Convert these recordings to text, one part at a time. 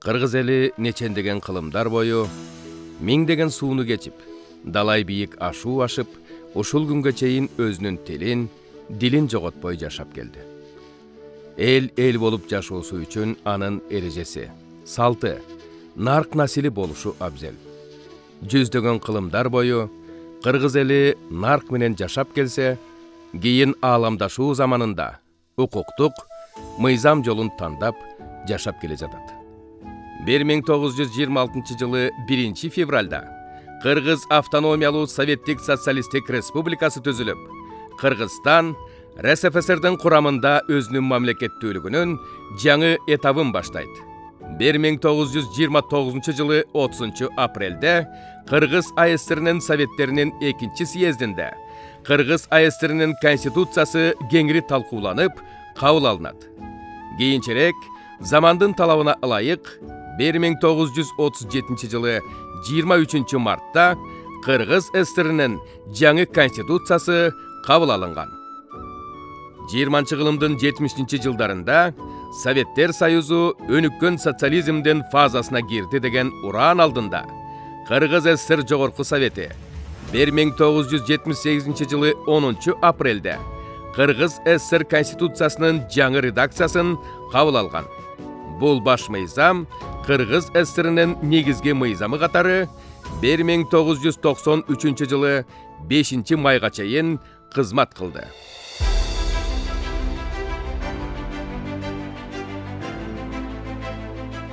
Кыргыз эли нечендеген кылымдар бою, миңдеген сууну кечип, далай бийик ашуу ашып, ушул күнгө чейин өзүнүн тилин, дилин жоготпой жашап келди. Эл болуп жашоосу үчүн анын эрежеси, салты, нарк насили болушу абзел. Жүздөгөн кылымдар бою кыргыз эли нарк менен жашап келсе, кийин ааламдашуу заманында укуктук, мыйзам жолун тандап жашап келе жатат. 1926 жылы 1 февралда Кыргыз автономиялуу Советтик социалисттик республикасы түзүлүп, Кыргызстан РСФСРдин курамында өзүнүн мамлекеттүүлүгүнүн жаңы этабын баштайт. 1929 жылы 30 апрелде Кыргыз АСРнин Советтеринин 2 съездинде Кыргыз АСРнин конституциясы кеңири талкууланып, кабыл алынат. Кийинчерээк замандын талабына ылайык 1937 жылы 23 мартта Кыргыз ССРнин жаңы конституциясы кабыл алынган. 20 кылымдын 70 жылдарында Советтер Союзу өнүккөн социализмдин фазасына кирди деген ураан алдында Кыргыз ССР Жогорку Совети 1978 жылы 10 апрелде Кыргыз ССР конституциясынын жаңы редакциясын кабыл алган. Бул баш мыйзам Кыргыз ССРнин негизги мыйзамы катары 1993 жылы 5 майга чейин кызмат кылды.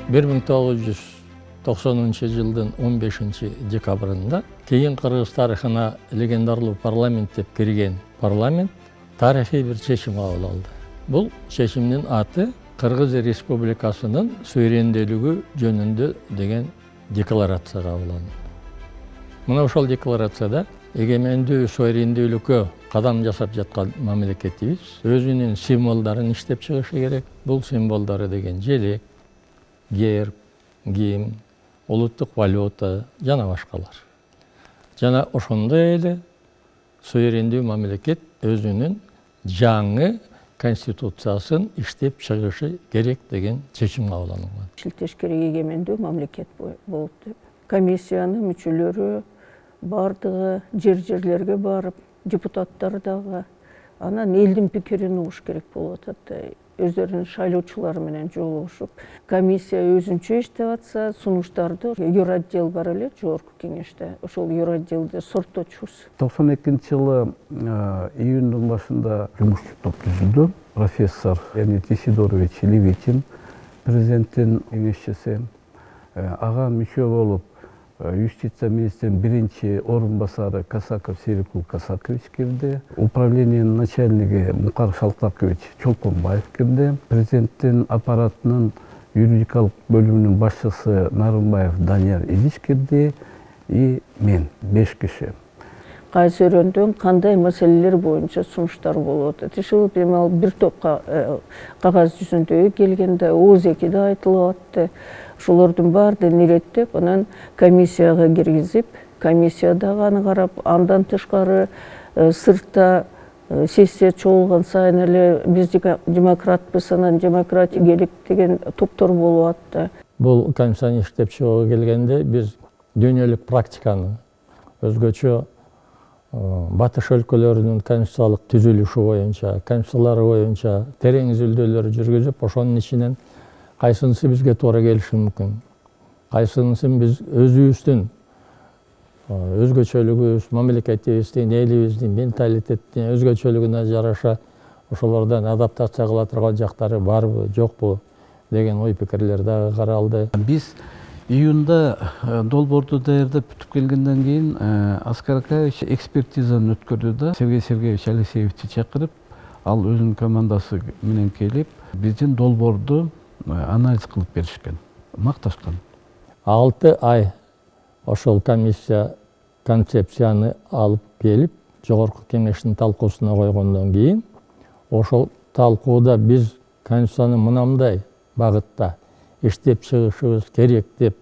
1990 жылдын 15 декабрында кейін Кыргыз тарыхына легендарлуу парламент деп кирген парламент тарихи бир чечим кабыл алды. Бул чечимдин аты Кыргыз Республикасынын суверендүүлүгү жөнүндө деген декларация кабыл алынды. Мына ошол декларацияда эгемендүү суверендүүлүккө кадам жасап жаткан мамлекетибиз өзүнүн символдорун иштеп чыгышы керек. Бул символдору деген желек, герб, гимн, улуттук валюта жана башкалар. Жана ошондой эле суверендүү мамлекет өзүнүн жаңы конституциясын иштеп чыгышы керек деген чечим кабыл алынган. Шилтеш керек эгемендүү мамлекет болуп деп. Комиссиянын мүчөлөрү бардыгы жерлерге барып, депутаттар дагы анан элдин пикирин угуш керек болуп атат. Өздөрүнүн шайлоочулары менен жолугушуп, комиссия өзүнчө иштеп атса, сунуштарды юротдел бар эле жогорку кеңеште. Ошол юротделде сортточубуз. 92 жылы июндун башында жумушчу топ түзүлдү. Профессор Леонид Исидорович Левитин, президенттин кеңешчиси, ага мүчө болуп, юстиция министринин биринчи орун басары Касаков Серикул Касакович кирди. Управлениянын начальниги Мукар Шалтакович Чолпонбаев кирди. Президенттин аппаратынын юридикалык бөлүмүнүн башчысы Нарымбаев Данияр Илич кирди. И мен 5 киши. Кайсы өрөндөн кандай маселелер боюнча сунуштар болуп атат. Ушул бир топ кагаз жүзүндө келгенде ооз-экиде айтылып атты. Ошолордун баардыгын иреттеп, анан комиссияга киргизип, комиссия дагы аны карап, андан тышкары сыртта сессия чогулган сайын эле биз демократпыз, анан демократия керек деген топтор болуп атты. Бул комиссияны иштеп чыгууга келгенде биз дүйнөлүк практиканы өзгөчө батыш өлкөлөрүнүн конституциялык түзүлүшү боюнча, конституциялары боюнча терең изилдөөлөр жүргүзүп, ошонун ичинен кайсынысы бизге туура келиши мүмкүн, кайсынысын биз өзүбүздүн өзгөчөлүгүбүз, мамлекетибиздин, элибиздин менталитеттин өзгөчөлүгүнө жараша ошолордон адаптация кыла турган жактары барбы, жокпу деген ой пикирлер дагы каралды. Биз июнда долбоорду даярдап бүтүп келгенден кийин Аскар Акаевич экспертизаны өткөрдү да Сергей Сергеевич Алексеевичти чакырып, ал өзүнүн командасы менен келип, биздин долбоорду анализ кылып беришкен, макташкан. 6 ай ошол комиссия концепцияны алып келип, жогорку кеңештин талкуусуна койгондон кийин, ошол талкууда биз конституцияны мынандай багытта иштеп чыгышыбыз керек деп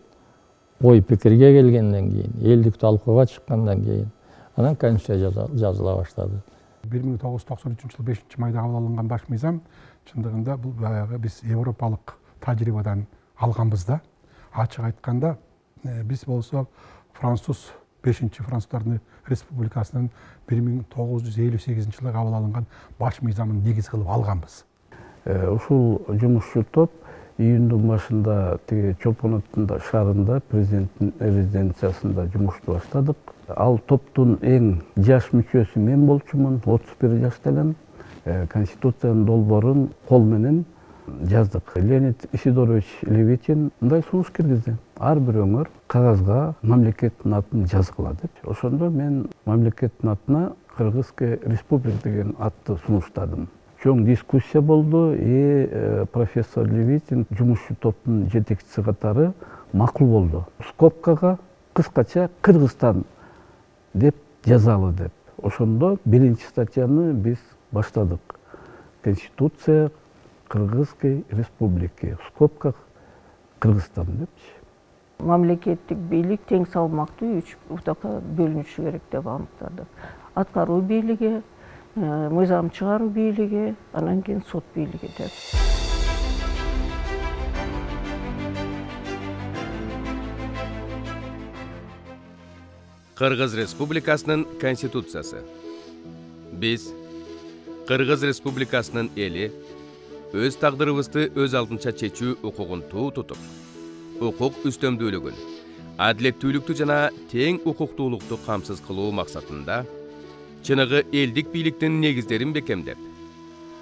ой пикирге келгенден кийин, элдик талкууга чыккандан кийин, анан конституция жазыла баштады. 1993 жылы 5 майда кабыл алынган баш мыйзам чындыгында бул баягы биз европалык тажрыйбадан алганбыз да. Açык айтканда биз болсок Француз 5-чи Француздардын Республикасынын 1958-жылы кабыл алынган баш мыйзамын негиз кылып алганбыз. Ушул жумушчу топ июндун башында тиги Чолпон шаарында президенттин резиденциясында жумушту баштадык. Ал топтун эң жаш мүчөсү мен болчумун, 31 жашта элем. Конституциянын долбоорун кол менен жаздык. Леонид Исидорович Левитин мындай сунуш киргизди. Ар бир өңөр кагазга мамлекеттин атын жазгыла деп. Ошондо мен мамлекеттин атына Кыргызская республика деген атты сунуштадым. Чоң дискуссия болду и профессор Левитин жумушчу топтун жетекчиси катары макул болду. Скобкага кыскача Кыргызстан деп жазалы деп. Ошондо биринчи статьяны биз баштадык. Конституция Кыргызской республики. В скобках Кыргызстан депчи. Мамлекеттик бийлик тең салмактуу 3 утакка бөлүнүшү керек деп аныктады. Аткаруу бийлиги, мыйзам чыгаруу бийлиги, анан кийин сот бийлиги деп. Кыргыз Республикасынын Конституциясы. Биз Кыргыз Республикасынын эли өз тагдырыбызды өз алдынча чечүү укугун тутуп, укук үстөмдүүлүгүн, адилеттүүлүктү жана тең укуктуулукту камсыз кылуу максатында чыныгы элдик бийликтин негиздерин бекемдеп,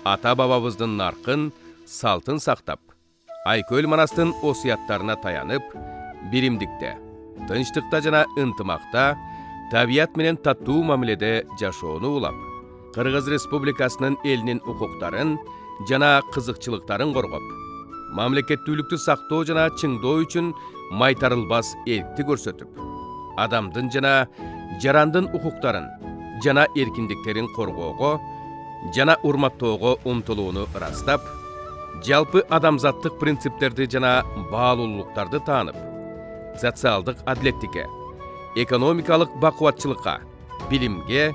ата бабабыздын наркын, салтын сактап, Айкөл Манастын осуяттарына таянып, биримдикте, тынчтыкта жана ынтымакта, табият менен таттуу мамиледе жашоону улап, Кыргыз Республикасынын элинин укуктарын жана кызыкчылыктарын коргоп, мамлекеттүүлүктү сактоо жана чыңдоо үчүн майтарылбас эркти көрсөтүп, адамдын жана жарандын укуктарын жана эркиндиктерин коргоого жана урматтоого умтулууну ырастап, жалпы адамзаттык принциптерди жана баалуулуктарды таанып, социалдык адилеттикке, экономикалык бакубатчылыкка, билимге,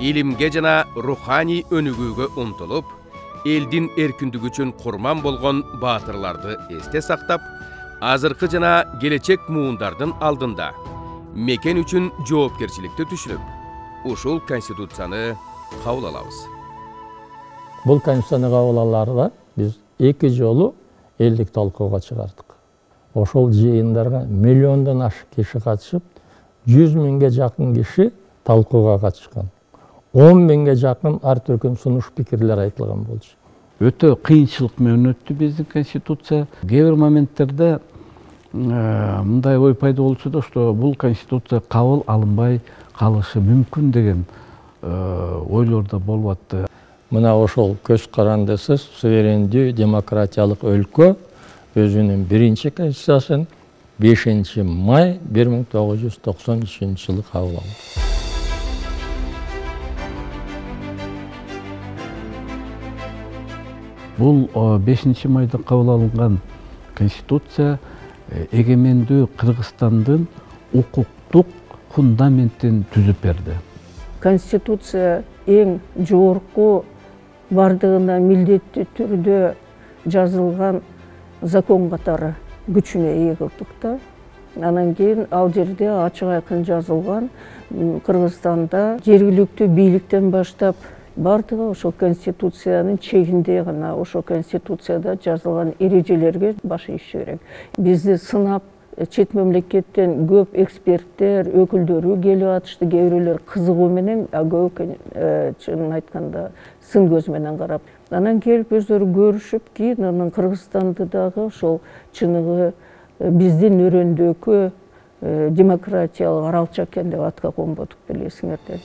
илимге жана руханий өнүгүүгө умтулуп, элдин эркиндиги үчүн курман болгон баатырларды эсте сактап, азыркы жана келечек муундардын алдында мекен үчүн жоопкерчиликти түшүнүп, ушул Конституцияны кабыл алабыз. Бул Конституцияны кабыл алаарда биз 2 жолу элдик талкууга чыгардык. Ошол жыйындарга миллиондон ашык киши катышып, 100 миңге жакын киши талкууга катышкан. 10 миңге жакын ар түркүм сунуш пикирлер айтылган болчу. Өтө кыйынчылык менен өттү биздин Конституция. Кээ бир моменттерде мындай ой пайда болчу да, что бул Конституция кабыл алынбай калышы мүмкүн деген ойлор да болуп атты. Мына ошол көз карандысыз суверендүү демократиялык өлкө өзүнүн биринчи конституциясын 5 май 1993-жылы кабыл алды. Бул 5 майда кабыл алынган Конституция эгемендүү Кыргызстандын укуктук фундаментин түзүп берди. Конституция эң жогорку бардыгына милдеттүү түрдө жазылган закон катары күчүнө ээ кылдык да. Анан кийин ал жерде ачык айкын жазылган Кыргызстанда жергиликтүү бийликтен баштап бардыгы ошол Конституциянын чегинде гана, ошол Конституцияда жазылган эрежелерге баш ийиши керек. Бизди сынап чет мемлекеттен көп эксперттер, өкүлдөрү келип атышты, кээ бирөөлөр кызыгуу менен, көбү чынын айтканда сын көз менен карап. Анан келип өздөрү көрүшүп, кийин анан Кыргызстанды дагы ошол чыныгы биздин өрөөндөгү демократиялык аралча экен деп атка конбодук, билесиңердер.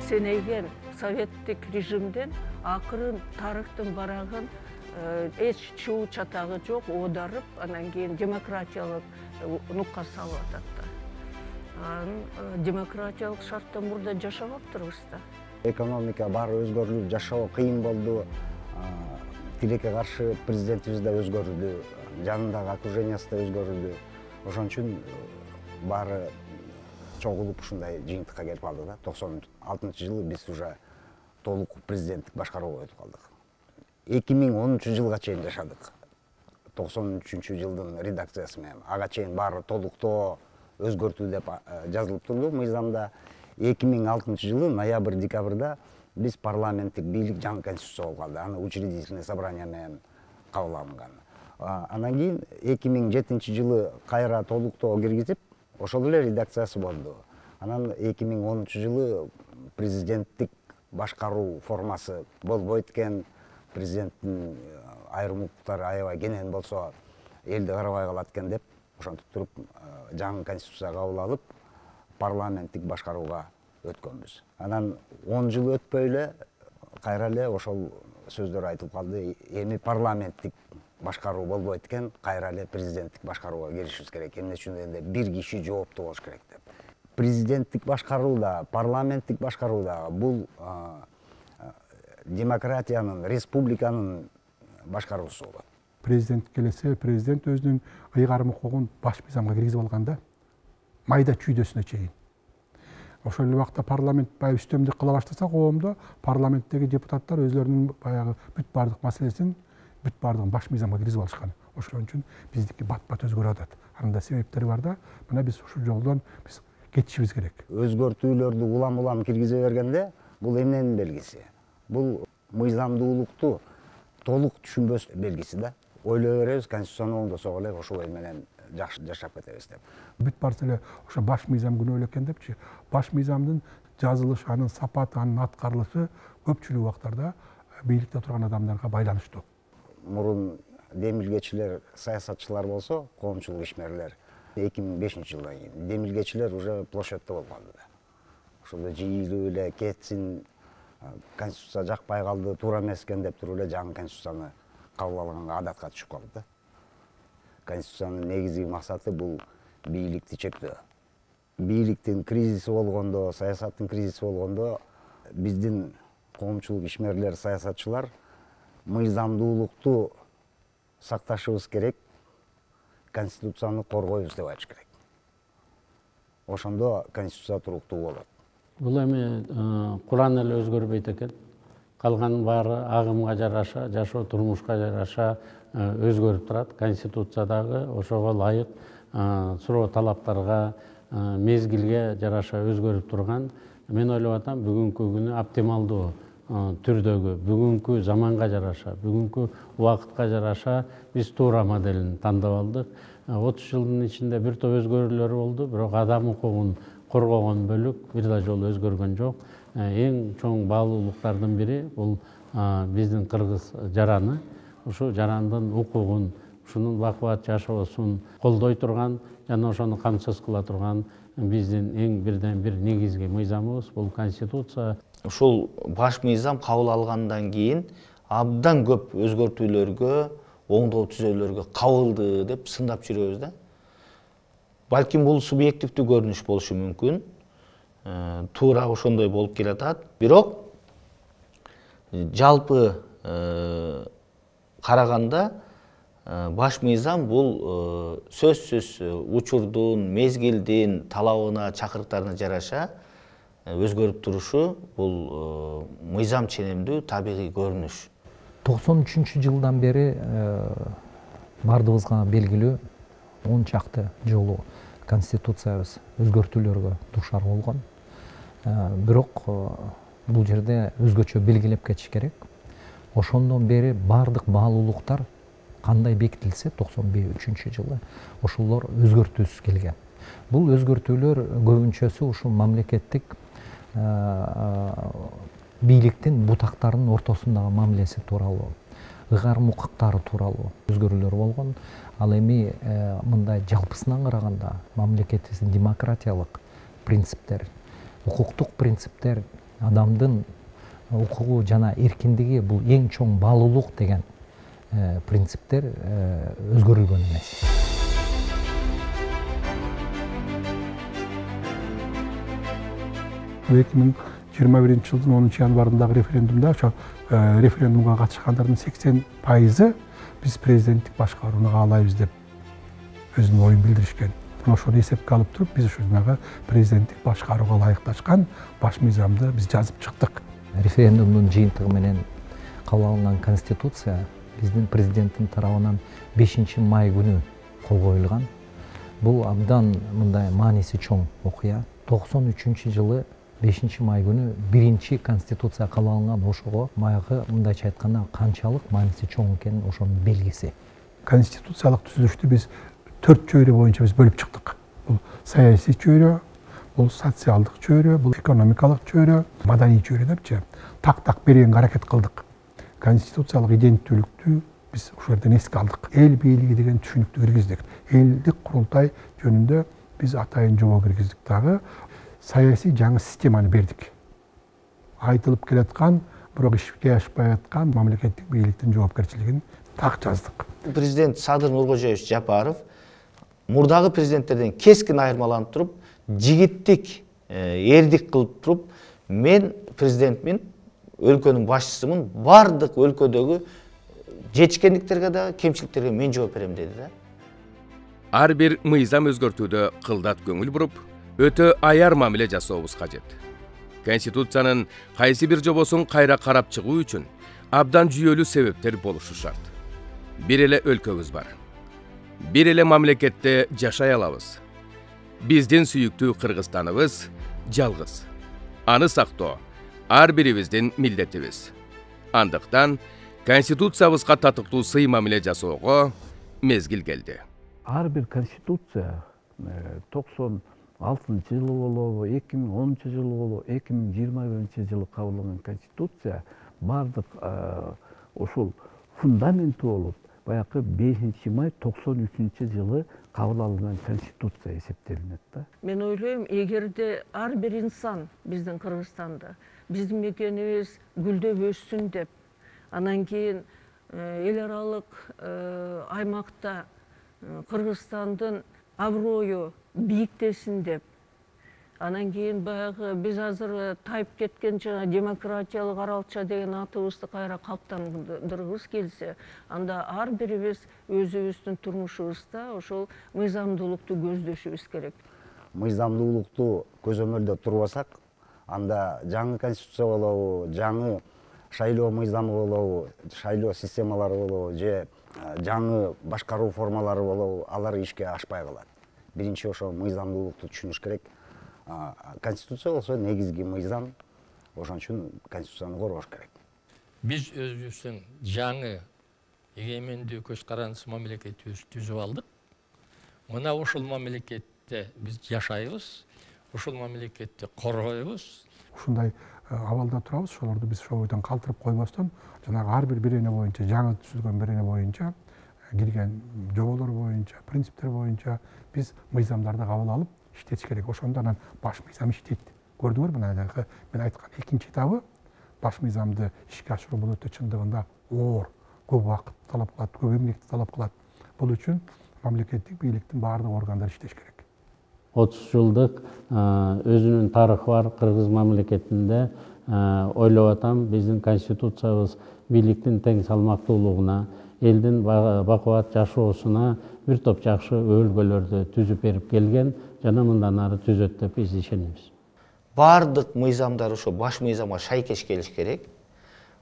Сенейген советтик режимден акырын тарыхтын барагын эч чуу чатагы жок оодарып, анан кийин демократиялык нукка салып атат да. Демократиялык шарттан мурда жашабаптырбыз да. Экономика баары өзгөрүлүп, жашоо кыйын болду. Тилекке каршы президентибиз да өзгөрүлдү, жанындагы окружениясы да өзгөрүлдү. Ошон үчүн баары чогулуп ушундай жыйынтыкка келип калды да. 96-жылы биз уже толук президенттик башкарууга өтүп калдык. 2013 жылга чейин жашадык. 93 жылдын редакциясы менен. Ага чейин баары толуктоо өзгөртүү деп жазылып турду мыйзамда. 2006 жылы ноябрь-декабрда биз парламенттик бийлик жаңы конституция болуп калды. Аны учредительный собрание менен кабыл алынган. Анан кийин 2007 жылы кайра толуктоо киргизип, ошол эле редакциясы болду. Анан 2013 жылы президенттик башкаруу формасы болбойт экен, президенттин айрым укуктары аябай кенен болсо элди карабай калат экен деп, ошентип туруп жаңы конституция кабыл алып, парламенттик башкарууга өткөнбүз. Анан 10 жыл өтпөй эле кайра эле ошол сөздөр айтылып калды. Эми парламенттик башкаруу болбойт экен, кайра эле президенттик башкарууга киришибиз керек. Эмне үчүн дегенде бир киши жооптуу болуш керек деп. Президенттик башкарууда, парламенттик башкарууда бул демократиянын, республиканын башкаруусу болот. Президент келесе, президент өзүнүн ыйгарым укугун баш мыйзамга киргизип алганда, майда чүйдөсүнө чейин. Ошол эле убакта парламент баягы үстөмдүк кыла баштаса, коомдо парламенттеги депутаттар өзлөрүнүн баягы бүт бардык маселесин, бүт бардыгын баш мыйзамга киргизип алышкан. Ошон үчүн биздики бат-бат өзгөрүп атат. Анда себептери бар да, мына биз ушул жолдон биз кетишибиз керек. Өзгөртүүлөрдү улам-улам киргизе бергенде, бул эмненин белгиси? Бул мыйзамдуулукту толук түшүнбөс белгиси да. Ойлой беребиз, конституцияны оңдосок эле ошол менен жакшы жашап кетебиз деп. Бүт барса эле ошо баш мыйзам күнөө экен депчи. Баш мыйзамдын жазылышы, анын сапаты, анын аткарылышы көпчүлүк убактарда бийликте турган адамдарга байланыштуу. Мурун демилгечилер, саясатчылар болсо, коомчулук ишмерлер 2005 жылдан кийин демилгечилер уже площадьта болуп калды да. Ошондо жыйылып эле кетсин, конституция жакпай калды, туура эмес экен деп туруп эле жаңы конституцияны кабыл алганга адатка түшүп калды да. Конституциянын негизги максаты бул бийликти чектөө. Бийликтин кризиси болгондо, саясаттын кризиси болгондо биздин коомчулук ишмерлер, саясатчылар мыйзамдуулукту сакташыбыз керек, конституцияны коргойбуз деп айтыш керек. Ошондо конституция туруктуу болот. Бул эми Куран эле өзгөрбөйт экен. Калганын баары агымга жараша, жашоо турмушка жараша өзгөрүп турат. Конституциядагы ошого ылайык суроо талаптарга, мезгилге жараша өзгөрүп турган. Мен ойлоп атам, бүгүнкү күнү оптималдуу түрдөгү, бүгүнкү заманга жараша, бүгүнкү убакытка жараша биз туура моделин тандап алдык. 30 жылдын ичинде бир топ өзгөрүүлөр болду, бирок адам укугун коргогон бөлүк бир да жолу өзгөргөн жок. Эң чоң баалуулуктардын бири бул биздин кыргыз жараны. Ушу жарандын укугун, ушунун бакубат жашоосун колдой турган жана ошону камсыз кыла турган биздин эң бирден бир негизги мыйзамыбыз бул конституция. Ушул баш мыйзам кабыл алгандан кийин абдан көп өзгөртүүлөргө, оңдоо түзөөлөргө кабылды деп сындап жүрөбүз да. Балким бул субъективдүү көрүнүш болушу мүмкүн. Туура ошондой болуп келатат. Бирок жалпы караганда баш мыйзам бул сөзсүз учурдун, мезгилдин талабына, чакырыктарына жараша өзгөрүп турушу бул мыйзам ченемдүү табигый көрүнүш. 93 жылдан бери бардыгыбызга белгилүү 10 чакты жолу конституциябыз өзгөртүүлөргө дуушар болгон. Бирок бул жерде өзгөчө белгилеп кетиш керек. Ошондон бери бардык баалуулуктар кандай бекитилсе 93 жылы ошолор өзгөртүүсүз келген. Бул өзгөртүүлөр көбүнчөсү ушул мамлекеттик бийликтин бутактарынын ортосундагы мамилеси тууралуу, ыйгарым укуктары тууралуу өзгөрүүлөр болгон. Ал эми мындай жалпысынан караганда мамлекетибиздин демократиялык принциптер, укуктук принциптер, адамдын укугу жана эркиндиги бул эң чоң баалуулук деген принциптер өзгөрүлгөн эмес. Жылдын 10 январындагы референдумда ошо референдумга катышкандардын 80% биз президенттик башкарууну каалайбыз деп өзүнүн оюн билдиришкен. Ошону эсепке алып туруп биз ушунага президенттик башкарууга ылайыкташкан баш мыйзамды биз жазып чыктык. Референдумдун жыйынтыгы менен кабыл алынган конституция биздин президенттин тарабынан 5 май күнү кол коюлган. Бул абдан мындай мааниси чоң окуя. 93-жылы 5 май күнү биринчи конституция кабыл алынган. Ошого баягы мындайча айтканда канчалык мааниси чоң экенин ошонун белгиси. Конституциялык түзүлүштү биз 4 чөйрө боюнча биз бөлүп чыктык. Бул саясий чөйрө, бул социалдык чөйрө, бул экономикалык чөйрө, маданий чөйрө депчи так беренге аракет кылдык. Конституциялык иденттүүлүктү биз ошол жерден эске алдык. Эл бийлиги деген түшүнүктү киргиздик. Элдик курултай жөнүндө биз атайын жобо киргиздик дагы. Саясий жаңы системаны бердик. Айтылып келаткан, бирок ишке ашпай аткан мамлекеттик бийликтин жоопкерчилигин так жаздык. Президент Садыр Нуркожоевич Жапаров мурдагы президенттерден кескин айырмаланып туруп, жигиттик, эрдик кылып туруп, мен президентмин, өлкөнүн башчысымын, бардык өлкөдөгү жетишкендиктерге да, кемчиликтерге мен жооп берем деди да. Ар бир мыйзам өзгөртүүдө кылдат көңүл буруп, өтө аяр мамиле жасообуз кажет. Конституциянын кайсы бир жобосун кайра карап чыгуу үчүн абдан жүйөлүү себептер болушу шарт. Бир эле өлкөбүз бар. Бир эле мамлекетте жашай алабыз. Биздин сүйүктүү Кыргызстаныбыз жалгыз. Аны сактоо ар бирибиздин милдетибиз. Андыктан Конституциябызга татыктуу сый мамиле жасоого мезгил келди. Ар бир конституция 96-жылы болобу, 2010-жылы болобу, 2021-жылы кабылган конституция бардык ушул фундаменти болуп, баягы 5 май 93-жылы кабыл алынган конституция эсептелинет да. Мен ойлойм, эгерде ар бир инсан биздин Кыргызстанда биздин мекенибиз гүлдөп өссүн деп, анан кийин эл аралык аймакта Кыргызстандын аброю бийиктесин деп, анан кийин баягы биз азыр тайып кеткен жана демократиялык аралча деген атыбызды кайра калыптандыргыбыз келсе, анда ар бирибиз өзүбүздүн турмушубузда ошол мыйзамдуулукту көздөшүбүз керек. Мыйзамдуулукту көзөмөлдөп турбасак, анда жаңы конституция болобу, жаңы шайлоо мыйзамы болобу, шайлоо системалары болобу, же жаңы башкаруу формалары болобу, алар ишке ашпай калат. Биринчи ошо мыйзамдуулукту түшүнүш керек. Конституция болсо негизги мыйзам, ошон үчүн конституцияны коргош керек. Биз өзүбүздүн жаңы эгемендүү көз карандысыз мамлекетибизди түзүп алдык. Мына ушул мамлекетте биз жашайбыз, ушул мамлекетти коргойбуз. Ушундай абалда турабыз, ошолорду биз ошол бойдон калтырып койбостон, жанагы ар бир бирене боюнча, жаңы түзүлгөн бирене боюнча, кирген жоболор боюнча, принциптер боюнча биз мыйзамдарды кабыл алып иштетиш керек. Ошондо анан баш мыйзам иштейт. Көрдүңөр, мына мен айткан экинчи этабы баш мыйзамды ишке ашыруу бул өтө чындыгында оор, көп убакыт талап кылат, көп эмгекти талап кылат. Бул үчүн мамлекеттик бийликтин баардык органдары иштеш керек. 30 жылдык өзүнүн тарыхы бар Кыргыз мамлекетинде ойлоп атам, биздин конституциябыз бийликтин тең салмактуулугуна, элдин бакубат жашоосуна бир топ жакшы өбөлгөлөрдү түзүп берип келген, жана мындан ары түзөт деп биз ишенебиз. Бардык мыйзамдар ошо баш мыйзамга шайкеш келиш керек.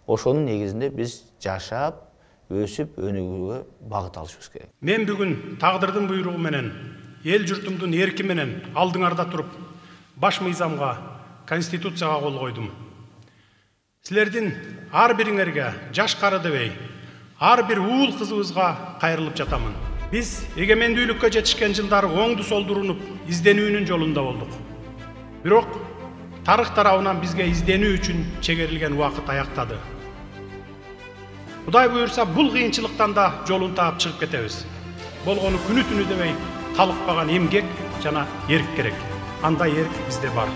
Ошонун негизинде биз жашап, өсүп, өнүгүүгө багыт алышыбыз керек. Мен бүгүн тагдырдын буйругу менен, эл журтумдун эрки менен алдыңарда туруп, баш мыйзамга, конституцияга кол койдум. Силердин ар бириңерге, жаш кары дебей, ар бир уул кызыбызга кайрылып жатамын. Биз эгемендүүлүккө жетишкен жылдары оңду солду урунуп, изденүүнүн жолунда болдук. Бирок тарых тарабынан бизге изденүү үчүн чегерилген убакыт аяктады. Кудай буйрса, бул кыйынчылыктан да жолун таап чыгып кетебиз. Болгону күнү түнү дебей талыкпаган эмгек жана эрк керек. Андай эрк бизде бар.